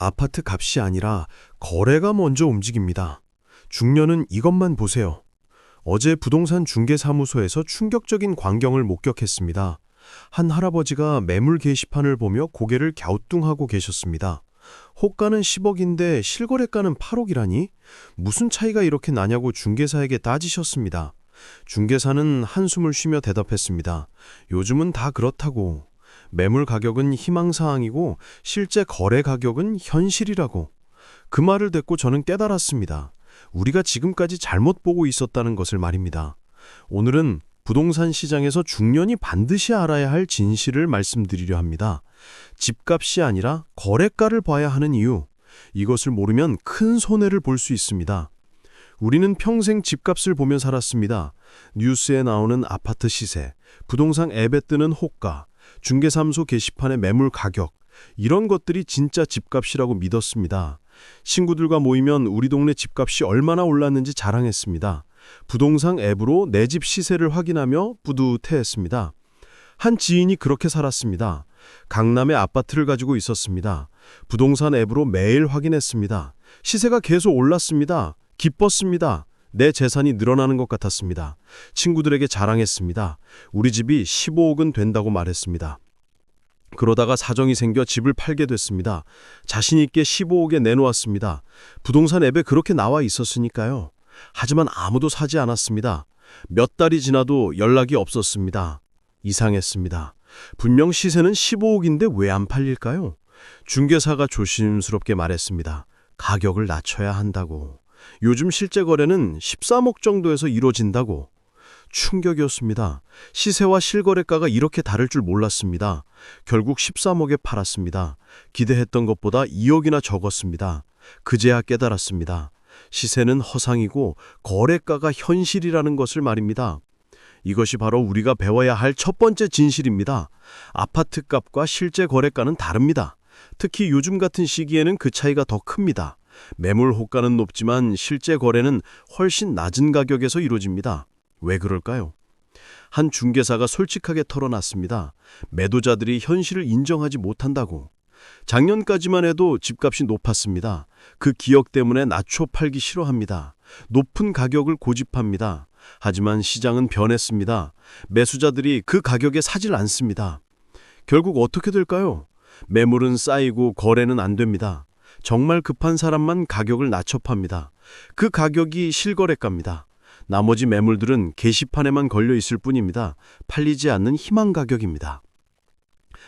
아파트 값이 아니라 거래가 먼저 움직입니다. 중년은 이것만 보세요. 어제 부동산 중개사무소에서 충격적인 광경을 목격했습니다. 한 할아버지가 매물 게시판을 보며 고개를 갸우뚱하고 계셨습니다. 호가는 10억인데 실거래가는 8억이라니? 무슨 차이가 이렇게 나냐고 중개사에게 따지셨습니다. 중개사는 한숨을 쉬며 대답했습니다. 요즘은 다 그렇다고. 매물 가격은 희망사항이고 실제 거래 가격은 현실이라고. 그 말을 듣고 저는 깨달았습니다. 우리가 지금까지 잘못 보고 있었다는 것을 말입니다. 오늘은 부동산 시장에서 중년이 반드시 알아야 할 진실을 말씀드리려 합니다. 집값이 아니라 거래가를 봐야 하는 이유. 이것을 모르면 큰 손해를 볼 수 있습니다. 우리는 평생 집값을 보며 살았습니다. 뉴스에 나오는 아파트 시세, 부동산 앱에 뜨는 호가, 중개사무소 게시판의 매물 가격, 이런 것들이 진짜 집값이라고 믿었습니다. 친구들과 모이면 우리 동네 집값이 얼마나 올랐는지 자랑했습니다. 부동산 앱으로 내 집 시세를 확인하며 뿌듯해했습니다. 한 지인이 그렇게 살았습니다. 강남에 아파트를 가지고 있었습니다. 부동산 앱으로 매일 확인했습니다. 시세가 계속 올랐습니다. 기뻤습니다. 내 재산이 늘어나는 것 같았습니다. 친구들에게 자랑했습니다. 우리 집이 15억은 된다고 말했습니다. 그러다가 사정이 생겨 집을 팔게 됐습니다. 자신 있게 15억에 내놓았습니다. 부동산 앱에 그렇게 나와 있었으니까요. 하지만 아무도 사지 않았습니다. 몇 달이 지나도 연락이 없었습니다. 이상했습니다. 분명 시세는 15억인데 왜 안 팔릴까요? 중개사가 조심스럽게 말했습니다. 가격을 낮춰야 한다고. 요즘 실제 거래는 13억 정도에서 이루어진다고. 충격이었습니다. 시세와 실거래가가 이렇게 다를 줄 몰랐습니다. 결국 13억에 팔았습니다. 기대했던 것보다 2억이나 적었습니다. 그제야 깨달았습니다. 시세는 허상이고 거래가가 현실이라는 것을 말입니다. 이것이 바로 우리가 배워야 할 첫 번째 진실입니다. 아파트 값과 실제 거래가는 다릅니다. 특히 요즘 같은 시기에는 그 차이가 더 큽니다. 매물 호가는 높지만 실제 거래는 훨씬 낮은 가격에서 이루어집니다. 왜 그럴까요? 한 중개사가 솔직하게 털어놨습니다. 매도자들이 현실을 인정하지 못한다고. 작년까지만 해도 집값이 높았습니다. 그 기억 때문에 낮춰 팔기 싫어합니다. 높은 가격을 고집합니다. 하지만 시장은 변했습니다. 매수자들이 그 가격에 사질 않습니다. 결국 어떻게 될까요? 매물은 쌓이고 거래는 안 됩니다. 정말 급한 사람만 가격을 낮춰 팝니다. 그 가격이 실거래가입니다. 나머지 매물들은 게시판에만 걸려 있을 뿐입니다. 팔리지 않는 희망 가격입니다.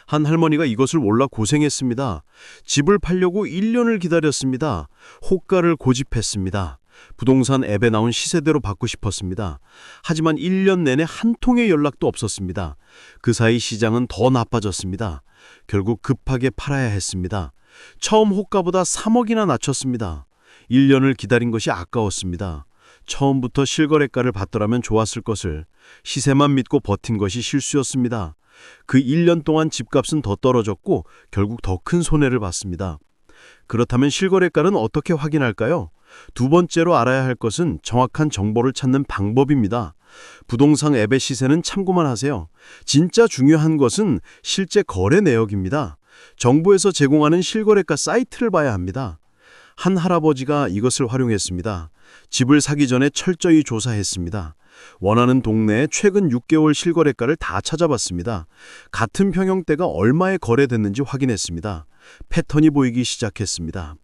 한 할머니가 이것을 몰라 고생했습니다. 집을 팔려고 1년을 기다렸습니다. 호가를 고집했습니다. 부동산 앱에 나온 시세대로 받고 싶었습니다. 하지만 1년 내내 한 통의 연락도 없었습니다. 그 사이 시장은 더 나빠졌습니다. 결국 급하게 팔아야 했습니다. 처음 호가보다 3억이나 낮췄습니다. 1년을 기다린 것이 아까웠습니다. 처음부터 실거래가를 받더라면 좋았을 것을. 시세만 믿고 버틴 것이 실수였습니다. 그 1년 동안 집값은 더 떨어졌고 결국 더 큰 손해를 봤습니다. 그렇다면 실거래가는 어떻게 확인할까요? 두 번째로 알아야 할 것은 정확한 정보를 찾는 방법입니다. 부동산 앱의 시세는 참고만 하세요. 진짜 중요한 것은 실제 거래 내역입니다. 정부에서 제공하는 실거래가 사이트를 봐야 합니다. 한 할아버지가 이것을 활용했습니다. 집을 사기 전에 철저히 조사했습니다. 원하는 동네의 최근 6개월 실거래가를 다 찾아봤습니다. 같은 평형대가 얼마에 거래됐는지 확인했습니다. 패턴이 보이기 시작했습니다.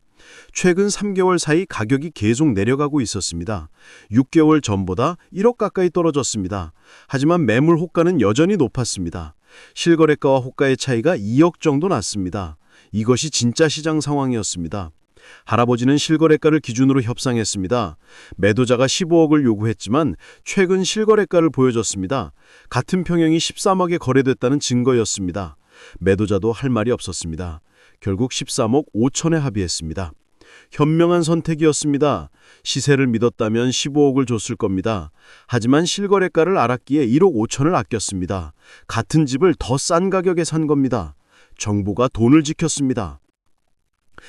최근 3개월 사이 가격이 계속 내려가고 있었습니다. 6개월 전보다 1억 가까이 떨어졌습니다. 하지만 매물 호가는 여전히 높았습니다. 실거래가와 호가의 차이가 2억 정도 났습니다. 이것이 진짜 시장 상황이었습니다. 할아버지는 실거래가를 기준으로 협상했습니다. 매도자가 15억을 요구했지만 최근 실거래가를 보여줬습니다. 같은 평형이 13억에 거래됐다는 증거였습니다. 매도자도 할 말이 없었습니다. 결국 13억 5천에 합의했습니다. 현명한 선택이었습니다. 시세를 믿었다면 15억을 줬을 겁니다. 하지만 실거래가를 알았기에 1억 5천을 아꼈습니다. 같은 집을 더 싼 가격에 산 겁니다. 정부가 돈을 지켰습니다.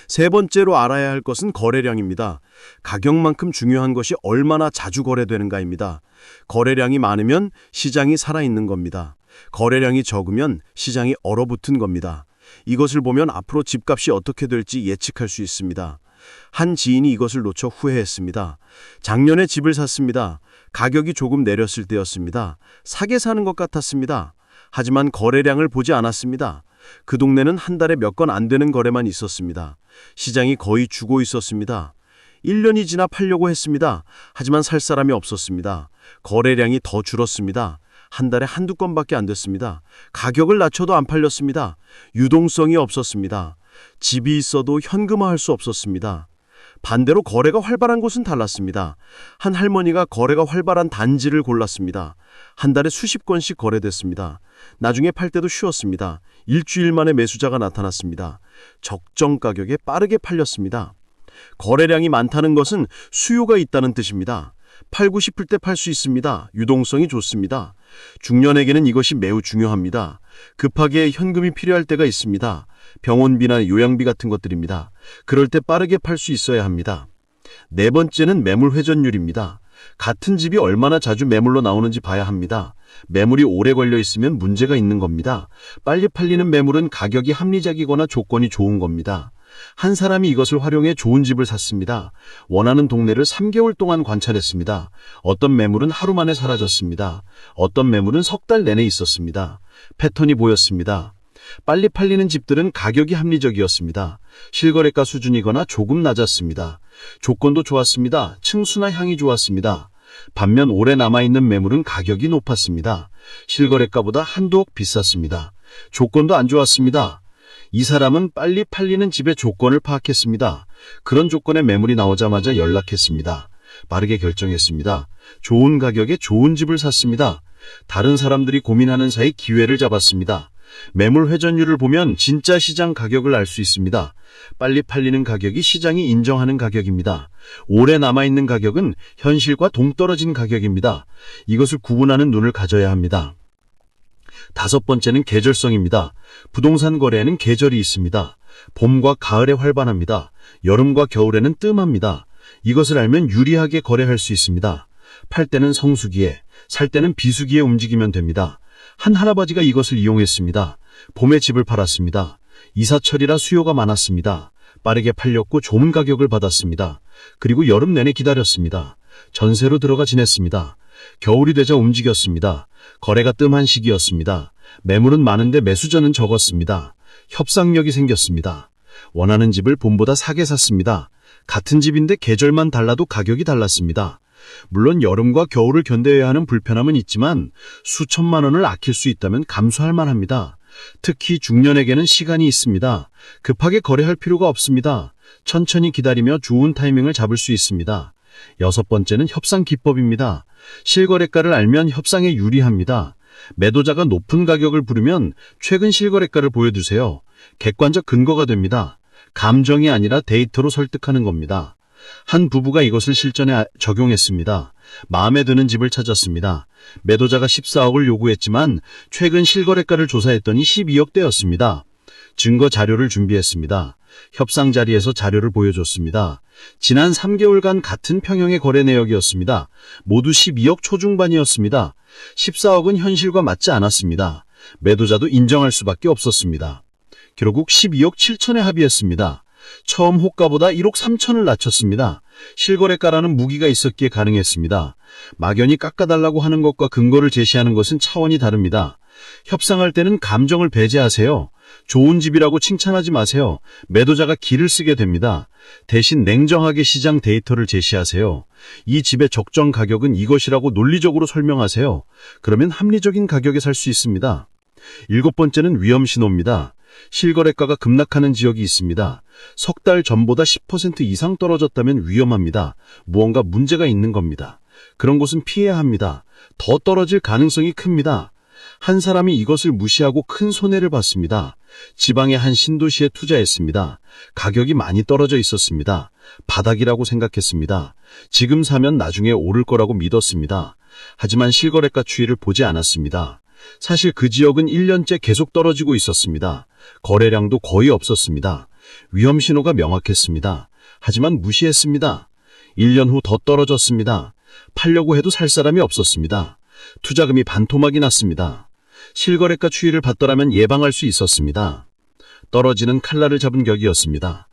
세 번째로 알아야 할 것은 거래량입니다. 가격만큼 중요한 것이 얼마나 자주 거래되는가입니다. 거래량이 많으면 시장이 살아있는 겁니다. 거래량이 적으면 시장이 얼어붙은 겁니다. 이것을 보면 앞으로 집값이 어떻게 될지 예측할 수 있습니다. 한 지인이 이것을 놓쳐 후회했습니다. 작년에 집을 샀습니다. 가격이 조금 내렸을 때였습니다. 사게 사는 것 같았습니다. 하지만 거래량을 보지 않았습니다. 그 동네는 한 달에 몇 건 안 되는 거래만 있었습니다. 시장이 거의 죽어 있었습니다. 1년이 지나 팔려고 했습니다. 하지만 살 사람이 없었습니다. 거래량이 더 줄었습니다. 한 달에 한두 건밖에 안 됐습니다. 가격을 낮춰도 안 팔렸습니다. 유동성이 없었습니다. 집이 있어도 현금화할 수 없었습니다. 반대로 거래가 활발한 곳은 달랐습니다. 한 할머니가 거래가 활발한 단지를 골랐습니다. 한 달에 수십 건씩 거래됐습니다. 나중에 팔 때도 쉬웠습니다. 일주일 만에 매수자가 나타났습니다. 적정 가격에 빠르게 팔렸습니다. 거래량이 많다는 것은 수요가 있다는 뜻입니다. 팔고 싶을 때 팔 수 있습니다. 유동성이 좋습니다. 중년에게는 이것이 매우 중요합니다. 급하게 현금이 필요할 때가 있습니다. 병원비나 요양비 같은 것들입니다. 그럴 때 빠르게 팔 수 있어야 합니다. 네 번째는 매물 회전율입니다. 같은 집이 얼마나 자주 매물로 나오는지 봐야 합니다. 매물이 오래 걸려 있으면 문제가 있는 겁니다. 빨리 팔리는 매물은 가격이 합리적이거나 조건이 좋은 겁니다. 한 사람이 이것을 활용해 좋은 집을 샀습니다. 원하는 동네를 3개월 동안 관찰했습니다. 어떤 매물은 하루 만에 사라졌습니다. 어떤 매물은 석 달 내내 있었습니다. 패턴이 보였습니다. 빨리 팔리는 집들은 가격이 합리적이었습니다. 실거래가 수준이거나 조금 낮았습니다. 조건도 좋았습니다. 층수나 향이 좋았습니다. 반면 오래 남아있는 매물은 가격이 높았습니다. 실거래가보다 한두 억 비쌌습니다. 조건도 안 좋았습니다. 이 사람은 빨리 팔리는 집의 조건을 파악했습니다. 그런 조건의 매물이 나오자마자 연락했습니다. 빠르게 결정했습니다. 좋은 가격에 좋은 집을 샀습니다. 다른 사람들이 고민하는 사이 기회를 잡았습니다. 매물 회전율을 보면 진짜 시장 가격을 알 수 있습니다. 빨리 팔리는 가격이 시장이 인정하는 가격입니다. 오래 남아있는 가격은 현실과 동떨어진 가격입니다. 이것을 구분하는 눈을 가져야 합니다. 다섯 번째는 계절성입니다. 부동산 거래에는 계절이 있습니다. 봄과 가을에 활발합니다. 여름과 겨울에는 뜸합니다. 이것을 알면 유리하게 거래할 수 있습니다. 팔 때는 성수기에, 살 때는 비수기에 움직이면 됩니다. 한 할아버지가 이것을 이용했습니다. 봄에 집을 팔았습니다. 이사철이라 수요가 많았습니다. 빠르게 팔렸고 좋은 가격을 받았습니다. 그리고 여름 내내 기다렸습니다. 전세로 들어가 지냈습니다. 겨울이 되자 움직였습니다. 거래가 뜸한 시기였습니다. 매물은 많은데 매수자는 적었습니다. 협상력이 생겼습니다. 원하는 집을 봄보다 싸게 샀습니다. 같은 집인데 계절만 달라도 가격이 달랐습니다. 물론 여름과 겨울을 견뎌야 하는 불편함은 있지만 수천만 원을 아낄 수 있다면 감수할 만합니다. 특히 중년에게는 시간이 있습니다. 급하게 거래할 필요가 없습니다. 천천히 기다리며 좋은 타이밍을 잡을 수 있습니다. 여섯 번째는 협상 기법입니다. 실거래가를 알면 협상에 유리합니다. 매도자가 높은 가격을 부르면 최근 실거래가를 보여주세요. 객관적 근거가 됩니다. 감정이 아니라 데이터로 설득하는 겁니다. 한 부부가 이것을 실전에 적용했습니다. 마음에 드는 집을 찾았습니다. 매도자가 14억을 요구했지만 최근 실거래가를 조사했더니 12억대였습니다. 증거 자료를 준비했습니다. 협상 자리에서 자료를 보여줬습니다. 지난 3개월간 같은 평형의 거래 내역이었습니다. 모두 12억 초중반이었습니다. 14억은 현실과 맞지 않았습니다. 매도자도 인정할 수밖에 없었습니다. 결국 12억 7천에 합의했습니다. 처음 호가보다 1억 3천을 낮췄습니다. 실거래가라는 무기가 있었기에 가능했습니다. 막연히 깎아달라고 하는 것과 근거를 제시하는 것은 차원이 다릅니다. 협상할 때는 감정을 배제하세요. 좋은 집이라고 칭찬하지 마세요. 매도자가 기를 쓰게 됩니다. 대신 냉정하게 시장 데이터를 제시하세요. 이 집의 적정 가격은 이것이라고 논리적으로 설명하세요. 그러면 합리적인 가격에 살 수 있습니다. 일곱 번째는 위험 신호입니다. 실거래가가 급락하는 지역이 있습니다. 석 달 전보다 10% 이상 떨어졌다면 위험합니다. 무언가 문제가 있는 겁니다. 그런 곳은 피해야 합니다. 더 떨어질 가능성이 큽니다. 한 사람이 이것을 무시하고 큰 손해를 봤습니다. 지방의 한 신도시에 투자했습니다. 가격이 많이 떨어져 있었습니다. 바닥이라고 생각했습니다. 지금 사면 나중에 오를 거라고 믿었습니다. 하지만 실거래가 추이를 보지 않았습니다. 사실 그 지역은 1년째 계속 떨어지고 있었습니다. 거래량도 거의 없었습니다. 위험 신호가 명확했습니다. 하지만 무시했습니다. 1년 후 더 떨어졌습니다. 팔려고 해도 살 사람이 없었습니다. 투자금이 반토막이 났습니다. 실거래가 추이를 봤더라면 예방할 수 있었습니다. 떨어지는 칼날을 잡은 격이었습니다.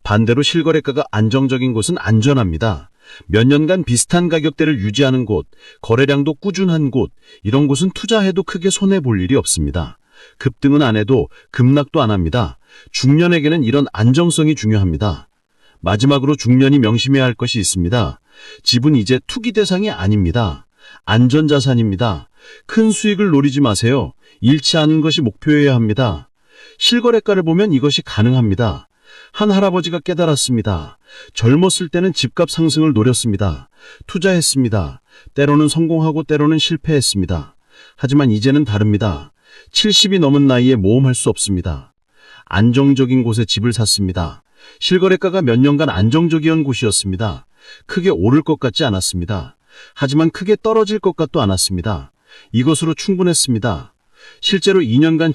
반대로 실거래가가 안정적인 곳은 안전합니다. 몇 년간 비슷한 가격대를 유지하는 곳, 거래량도 꾸준한 곳, 이런 곳은 투자해도 크게 손해볼 일이 없습니다. 급등은 안 해도 급락도 안 합니다. 중년에게는 이런 안정성이 중요합니다. 마지막으로 중년이 명심해야 할 것이 있습니다. 집은 이제 투기 대상이 아닙니다. 안전자산입니다. 큰 수익을 노리지 마세요. 잃지 않은 것이 목표여야 합니다. 실거래가를 보면 이것이 가능합니다. 한 할아버지가 깨달았습니다. 젊었을 때는 집값 상승을 노렸습니다. 투자했습니다. 때로는 성공하고 때로는 실패했습니다. 하지만 이제는 다릅니다. 70이 넘은 나이에 모험할 수 없습니다. 안정적인 곳에 집을 샀습니다. 실거래가가 몇 년간 안정적이었던 곳이었습니다. 크게 오를 것 같지 않았습니다. 하지만 크게 떨어질 것 같도 않았습니다. 이것으로 충분했습니다. 실제로 2년간